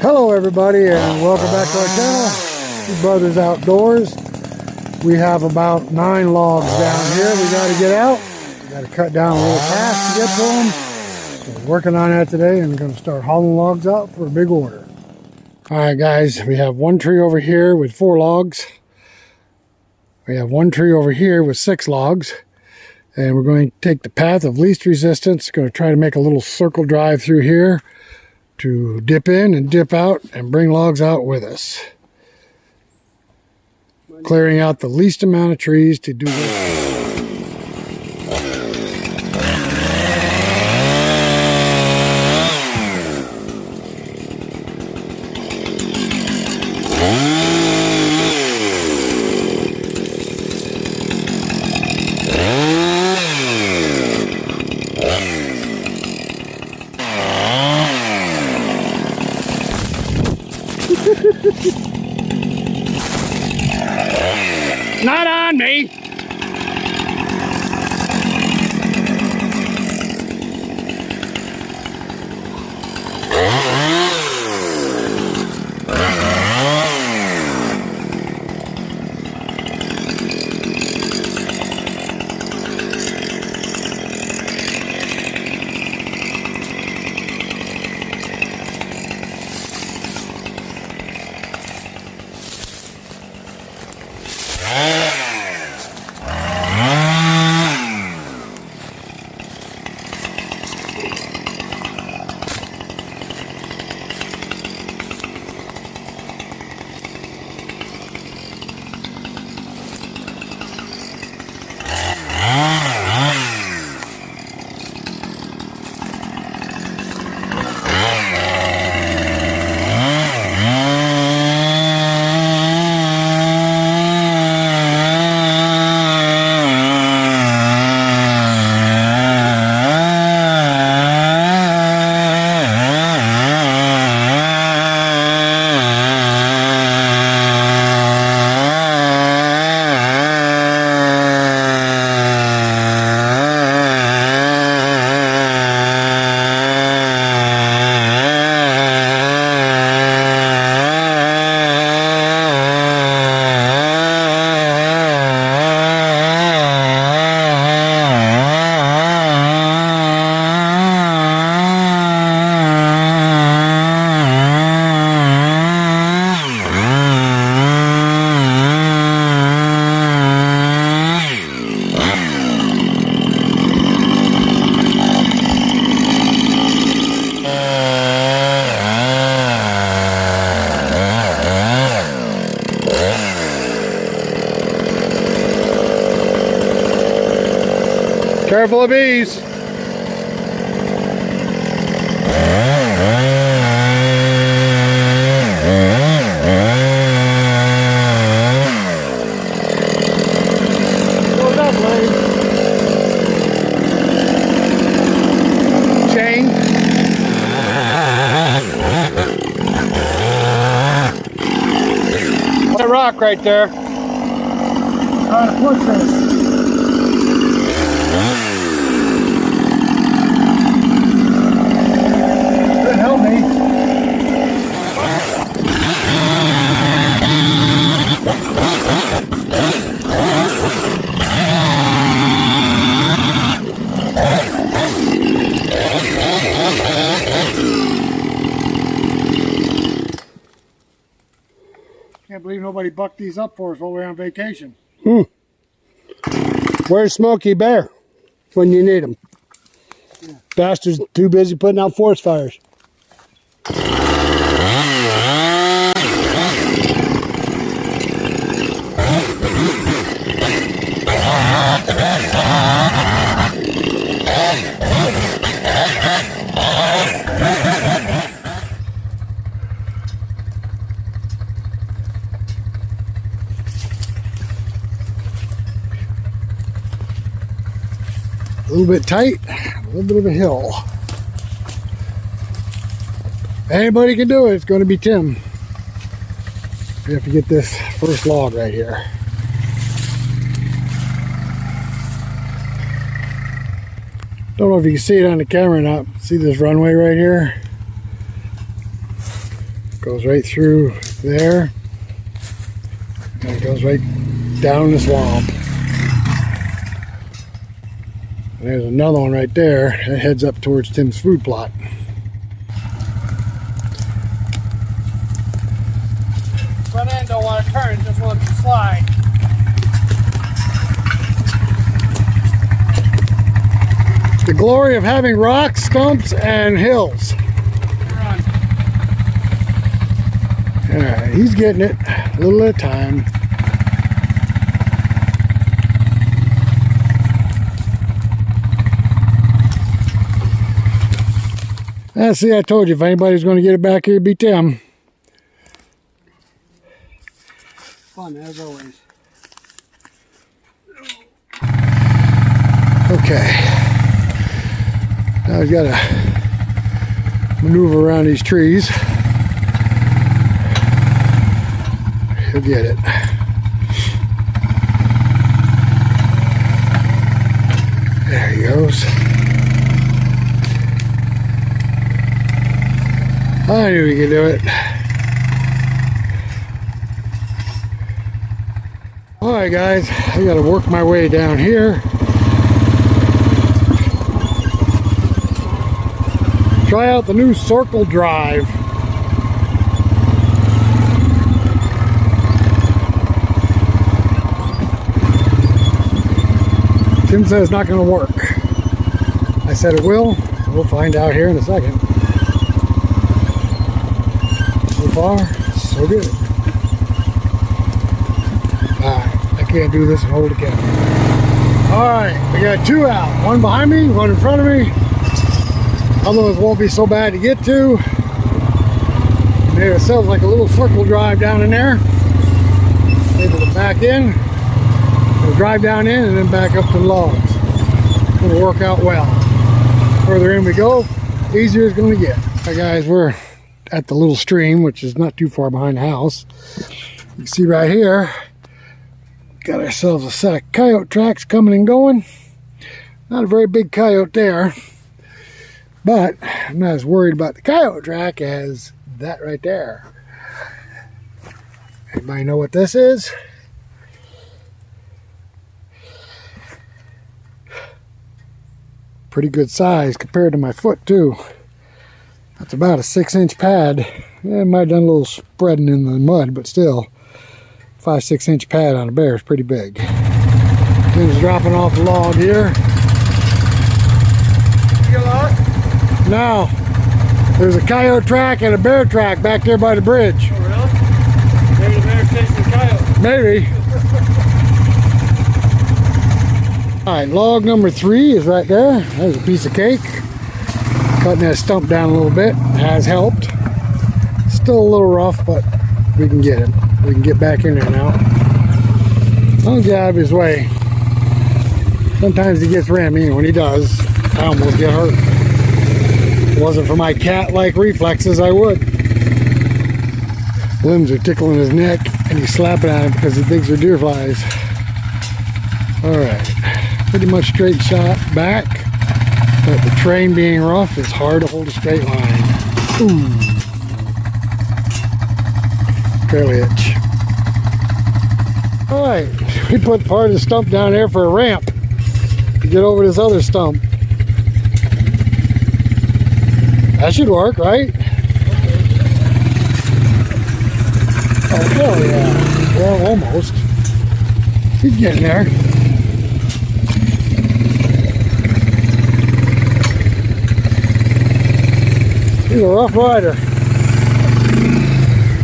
Hello everybody and welcome back to our channel, Two Brothers Outdoors. We have about 9 logs down here we got to get out. We got to cut down a little path to get to them. So we're working on that today and we're going to start hauling logs out for a big order. Alright guys, we have one tree over here with 4 logs. We have one tree over here with 6 logs. And we're going to take the path of least resistance. Going to try to make a little circle drive through here to dip in and dip out and bring logs out with us. Clearing out the least amount of trees to do this. Not on me! Careful of bees. What's up, Blade? Chain. What's a rock right there? What's this? Help me. Can't believe nobody bucked these up for us while we're on vacation. Where's Smokey Bear when you need him? Yeah. Bastard's too busy putting out forest fires. A little bit tight, a little bit of a hill. Anybody can do it, it's going to be Tim. We have to get this first log right here. Don't know if you can see it on the camera or not. See this runway right here? Goes right through there. And it goes right down the swamp. And there's another one right there that heads up towards Tim's food plot. Front end don't want to turn, just wants to slide. The glory of having rocks, stumps, and hills. Alright, he's getting it a little at a time. See, I told you if anybody's going to get it back here, it'd be Tim. Fun as always. Okay. Now I've got to maneuver around these trees. He'll get it. There he goes. I knew he could do it. Alright guys, I gotta work my way down here. Try out the new circle drive. Tim says it's not going to work. I said it will. We'll find out here in a second. So far, so good. Alright, I can't do this and hold the camera. Alright, we got two out. One behind me, one in front of me. Otherwise won't be so bad to get to. Made ourselves like a little circle drive down in there. Able to back in. We'll drive down in and then back up to the logs. It'll work out well. Further in we go, easier it's going to get. Alright guys, we're at the little stream, which is not too far behind the house. You can see right here, got ourselves a set of coyote tracks coming and going. Not a very big coyote there, but I'm not as worried about the coyote track as that right there. Anybody know what this is? Pretty good size compared to my foot too. That's about a 6-inch pad. It might have done a little spreading in the mud, but still 5-6-inch pad on a bear is pretty big. Tim's dropping off the log here. You get lost? No. There's a coyote track and a bear track back there by the bridge. Oh really? Maybe the bear's chasing the coyote. Maybe. Alright, log number 3 is right there. There's a piece of cake. Cutting that stump down a little bit has helped. Still a little rough, but we can get it. We can get back in there now. Don't get out of his way. Sometimes he gets rammy, and when he does, I almost get hurt. If it wasn't for my cat-like reflexes, I would. Limbs are tickling his neck, and he's slapping at him because he thinks they're deer flies. Alright. Pretty much straight shot back, but the terrain being rough, it's hard to hold a straight line. Ooh. Trail itch. Alright, we put part of the stump down there for a ramp to get over this other stump. That should work, right? Oh, hell yeah. Well, almost. He's getting there. He's a rough rider.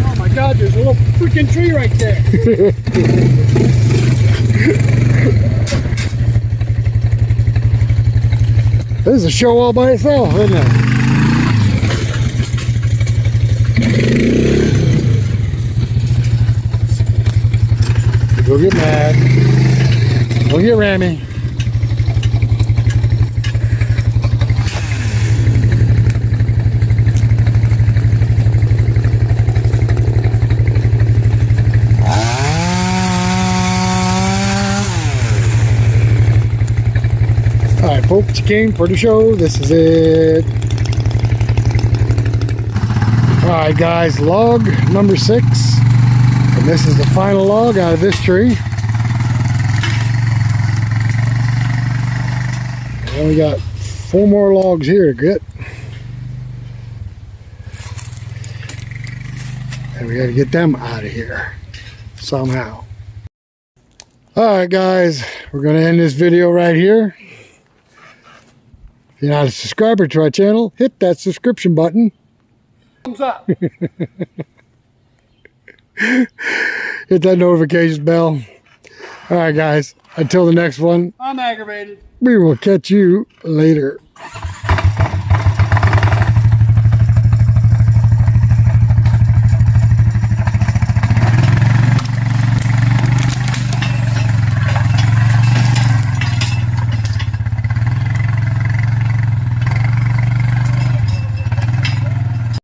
Oh my God, there's a little freaking tree right there. This is a show all by itself, isn't it? Don't get mad. Don't get rammy. Alright folks, you came for the show. This is it. Alright guys, log number 6. And this is the final log out of this tree. And we got 4 more logs here to get. And we got to get them out of here somehow. Alright guys, we're going to end this video right here. If you're not a subscriber to our channel, hit that subscription button. Thumbs up. Hit that notification bell. Alright guys, until the next one, I'm aggravated. we will catch you later.